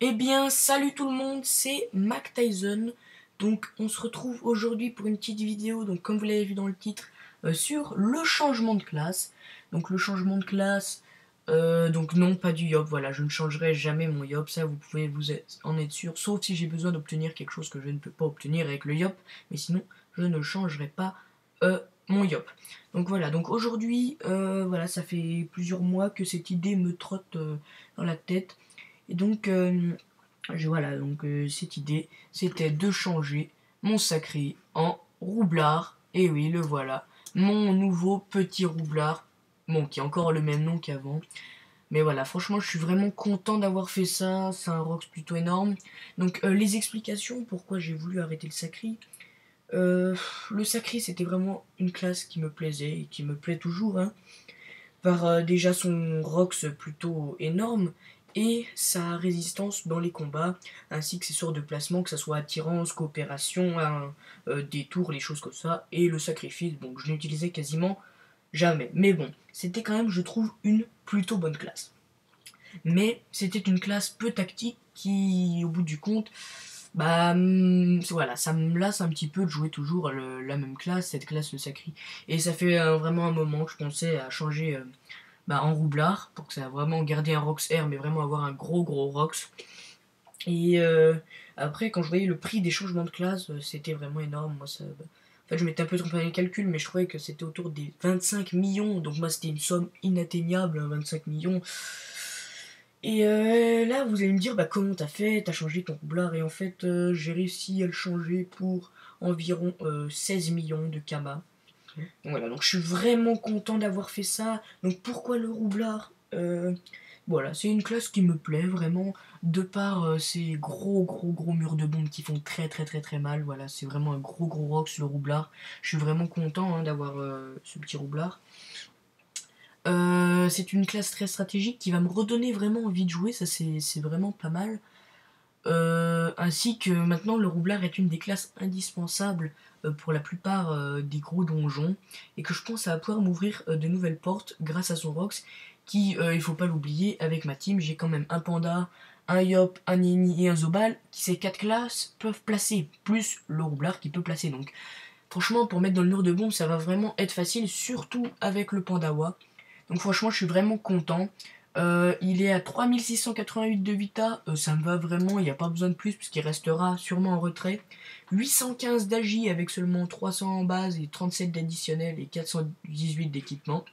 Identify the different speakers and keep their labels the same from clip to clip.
Speaker 1: Eh bien, salut tout le monde, c'est Mac Tyson. Donc, on se retrouve aujourd'hui pour une petite vidéo, donc comme vous l'avez vu dans le titre, sur le changement de classe. Donc, le changement de classe, donc non, pas du YOP, voilà, je ne changerai jamais mon YOP, ça vous pouvez en être sûr, sauf si j'ai besoin d'obtenir quelque chose que je ne peux pas obtenir avec le YOP, mais sinon, je ne changerai pas mon YOP. Donc voilà, donc aujourd'hui, voilà, ça fait plusieurs mois que cette idée me trotte dans la tête. Et donc, voilà, donc cette idée, c'était de changer mon sacré en roublard. Et oui, le voilà, mon nouveau petit roublard. Bon, qui a encore le même nom qu'avant. Mais voilà, franchement, je suis vraiment content d'avoir fait ça. C'est un Rox plutôt énorme. Donc, les explications pourquoi j'ai voulu arrêter le sacré. Euh, le sacré, c'était vraiment une classe qui me plaisait et qui me plaît toujours, hein, par déjà son Rox plutôt énorme et sa résistance dans les combats, ainsi que ses sorts de placement, que ce soit attirance, coopération, détour, les choses comme ça, et le sacrifice, donc je n'utilisais quasiment jamais. Mais bon, c'était quand même, je trouve, une plutôt bonne classe. Mais c'était une classe peu tactique qui, au bout du compte, bah voilà, ça me lasse un petit peu de jouer toujours la même classe, cette classe le sacri. Et ça fait vraiment un moment que je pensais à changer en roublard, pour que ça vraiment garder un Rox R, mais vraiment avoir un gros Rox. Et après, quand je voyais le prix des changements de classe, c'était vraiment énorme. Moi, ça, en fait, je m'étais un peu trompé dans les calculs, mais je trouvais que c'était autour des 25 millions. Donc moi, c'était une somme inatteignable, 25 millions. Et là, vous allez me dire, bah comment t'as fait? T'as changé ton roublard. Et en fait, j'ai réussi à le changer pour environ 16 millions de Kama. Donc voilà, donc je suis vraiment content d'avoir fait ça. Donc pourquoi le roublard? Voilà, c'est une classe qui me plaît vraiment, de par ces gros murs de bombes qui font très mal. Voilà, c'est vraiment un gros Rox le roublard. Je suis vraiment content, hein, d'avoir ce petit roublard. C'est une classe très stratégique qui va me redonner vraiment envie de jouer, ça c'est vraiment pas mal. Ainsi que maintenant le roublard est une des classes indispensables pour la plupart des gros donjons, et que je pense ça va pouvoir m'ouvrir de nouvelles portes grâce à son Rox qui, il faut pas l'oublier, avec ma team j'ai quand même un panda, un yop, un nini et un zobal qui, ces 4 classes peuvent placer, plus le roublard qui peut placer. Donc franchement, pour mettre dans le mur de bombe, ça va vraiment être facile, surtout avec le pandawa. Donc franchement, je suis vraiment content. Il est à 3688 de Vita, ça me va vraiment, il n'y a pas besoin de plus puisqu'il restera sûrement en retrait. 815 d'Agi avec seulement 300 en base et 37 d'additionnel et 418 d'équipement.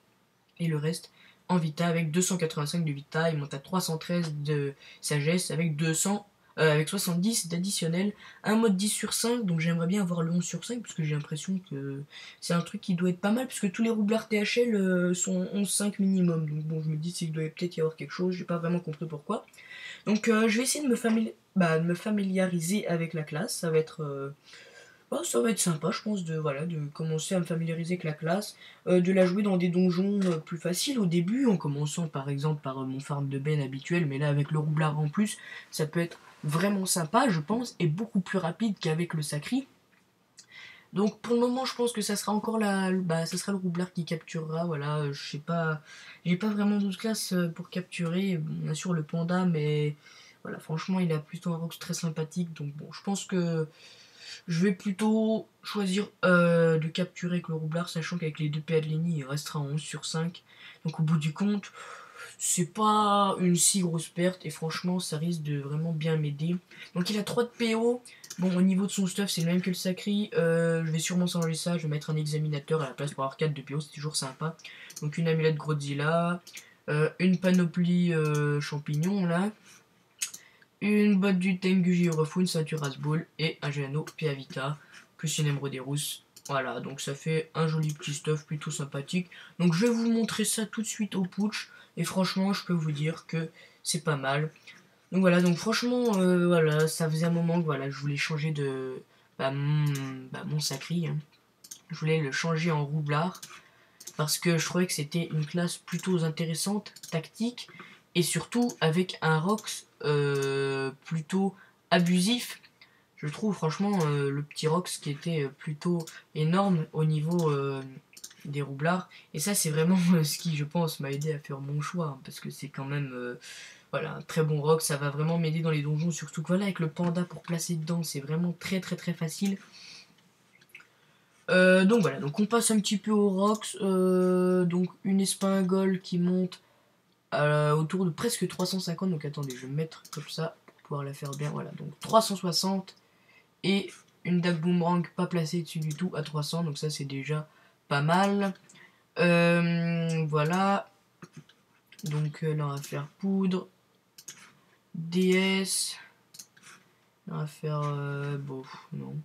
Speaker 1: Et le reste en Vita avec 285 de Vita, il monte à 313 de sagesse avec 200 avec 70 d'additionnel, un mode 10 sur 5, donc j'aimerais bien avoir le 11 sur 5, parce que j'ai l'impression que c'est un truc qui doit être pas mal, puisque tous les roublards THL sont 11,5 minimum, donc bon, je me dis qu'il doit peut-être y avoir quelque chose, j'ai pas vraiment compris pourquoi. Donc je vais essayer de me familiariser avec la classe, ça va être sympa, je pense, de commencer à me familiariser avec la classe, de la jouer dans des donjons plus faciles au début, en commençant par exemple par mon farm de Ben habituel, mais là avec le roublard en plus, ça peut être vraiment sympa, je pense, et beaucoup plus rapide qu'avec le sacri. Donc pour le moment, je pense que ça sera encore ça sera le roublard qui capturera, voilà, je sais pas, j'ai pas vraiment d'autres classes pour capturer, bien sûr le panda, mais voilà, franchement, il a plutôt un rox très sympathique, donc bon, je pense que je vais plutôt choisir de capturer avec le roublard, sachant qu'avec les 2 PA de Lenny, il restera en 11 sur 5. Donc au bout du compte, c'est pas une si grosse perte, et franchement, ça risque de vraiment bien m'aider. Donc il a 3 de PO. Bon, au niveau de son stuff, c'est le même que le sacri. Je vais sûrement changer ça, je vais mettre un examinateur à la place pour avoir 4 de PO, c'est toujours sympa. Donc une amulette Godzilla, une panoplie champignon là, une botte du Tengu Refou, une ceinture Asball et un Géano Piavita, plus une émeraude des rousses. Voilà, donc ça fait un joli petit stuff plutôt sympathique. Donc je vais vous montrer ça tout de suite au putsch, et franchement, je peux vous dire que c'est pas mal. Donc voilà, donc franchement, voilà, ça faisait un moment que voilà, je voulais changer de mon sacri, hein. Je voulais le changer en roublard parce que je trouvais que c'était une classe plutôt intéressante, tactique, et surtout avec un Rox plutôt abusif. Je trouve franchement le petit Rox qui était plutôt énorme au niveau des roublards. Et ça, c'est vraiment ce qui, je pense, m'a aidé à faire mon choix, hein, parce que c'est quand même Voilà, un très bon rock, ça va vraiment m'aider dans les donjons, surtout que voilà, avec le panda pour placer dedans, c'est vraiment très facile. Donc voilà, donc on passe un petit peu aux rocks, donc une espingole qui monte autour de presque 350, donc attendez, je vais me mettre comme ça pour pouvoir la faire bien, voilà, donc 360, et une dague boomerang pas placée dessus du tout à 300, donc ça c'est déjà pas mal. Voilà, donc là on va faire poudre, DS, on va faire, bon, non.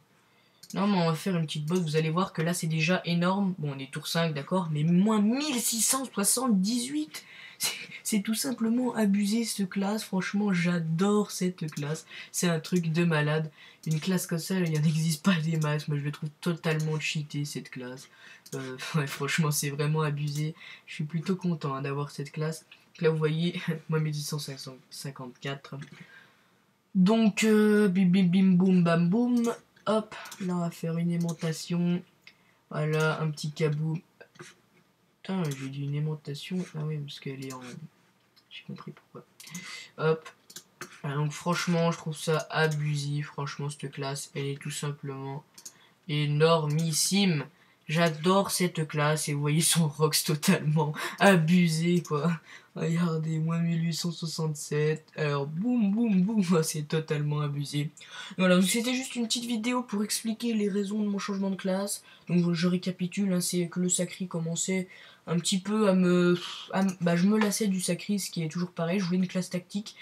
Speaker 1: Non, mais on va faire une petite bosse, vous allez voir que là c'est déjà énorme. Bon, on est tour 5, d'accord, mais moins 1678. C'est tout simplement abusé cette classe, franchement j'adore cette classe. C'est un truc de malade. Une classe comme ça, il n'y en existe pas des masses, moi je le trouve totalement cheaté cette classe. Ouais, franchement c'est vraiment abusé. Je suis plutôt content hein, d'avoir cette classe. Là vous voyez, moi 1654. Donc, bim bim bim boum bam boum. Hop, là on va faire une aimantation. Voilà, un petit kaboom. Putain, j'ai dit une aimantation. Ah oui, parce qu'elle est en. J'ai compris pourquoi. Hop. Ah, donc franchement, je trouve ça abusif. Franchement, cette classe, elle est tout simplement énormissime. J'adore cette classe et vous voyez son Rox totalement abusé quoi. Regardez, moins 1867. Alors boum boum boum, c'est totalement abusé. Voilà, donc c'était juste une petite vidéo pour expliquer les raisons de mon changement de classe. Donc je récapitule, hein, c'est que le sacri commençait un petit peu bah, je me lassais du sacri, ce qui est toujours pareil. Je voulais une classe tactique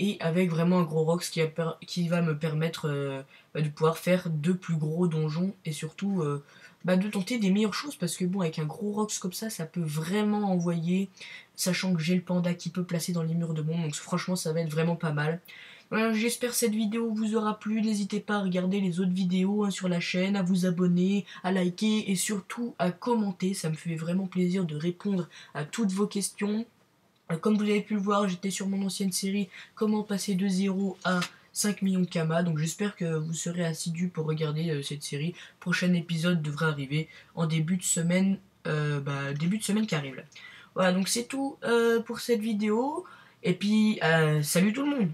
Speaker 1: et avec vraiment un gros Rox qui va me permettre de pouvoir faire de plus gros donjons et surtout de tenter des meilleures choses parce que bon avec un gros Rox comme ça peut vraiment envoyer, sachant que j'ai le panda qui peut placer dans les murs de bombe, donc franchement ça va être vraiment pas mal. Voilà, j'espère que cette vidéo vous aura plu, n'hésitez pas à regarder les autres vidéos hein, sur la chaîne, à vous abonner, à liker et surtout à commenter, ça me fait vraiment plaisir de répondre à toutes vos questions. Comme vous avez pu le voir, j'étais sur mon ancienne série Comment passer de 0 à 5 millions de Kama, donc j'espère que vous serez assidus pour regarder cette série. Prochain épisode devrait arriver en début de semaine, début de semaine qui arrive là. Voilà, donc c'est tout pour cette vidéo, et puis salut tout le monde.